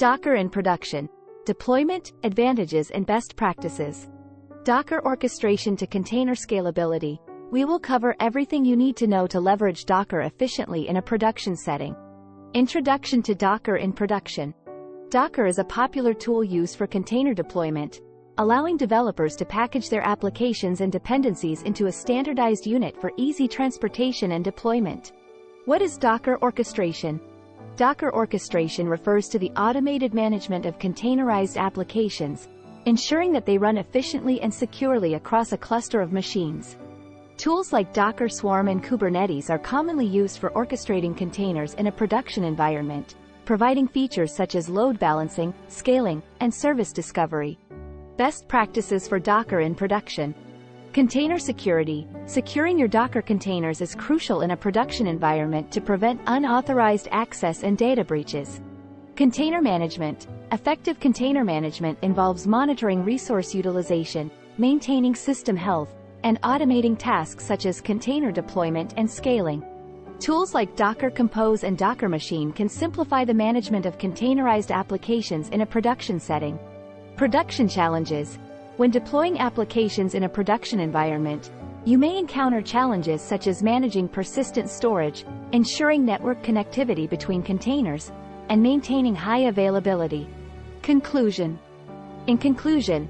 Docker in production. Deployment, advantages and best practices. Docker orchestration to container scalability. We will cover everything you need to know to leverage Docker efficiently in a production setting. Introduction to Docker in production. Docker is a popular tool used for container deployment, allowing developers to package their applications and dependencies into a standardized unit for easy transportation and deployment. What is Docker orchestration? Docker orchestration refers to the automated management of containerized applications, ensuring that they run efficiently and securely across a cluster of machines. Tools like Docker Swarm and Kubernetes are commonly used for orchestrating containers in a production environment, providing features such as load balancing, scaling, and service discovery. Best practices for Docker in production. Container security. Securing your Docker containers is crucial in a production environment to prevent unauthorized access and data breaches. Container management. Effective container management involves monitoring resource utilization, maintaining system health, and automating tasks such as container deployment and scaling. Tools like Docker Compose and Docker Machine can simplify the management of containerized applications in a production setting. Production challenges. When deploying applications in a production environment, you may encounter challenges such as managing persistent storage, ensuring network connectivity between containers, and maintaining high availability. Conclusion. In conclusion,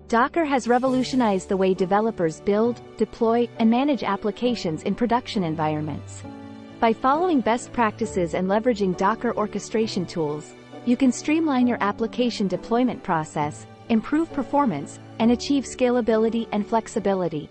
Docker has revolutionized the way developers build, deploy, and manage applications in production environments. By following best practices and leveraging Docker orchestration tools, you can streamline your application deployment process, improve performance, and achieve scalability and flexibility.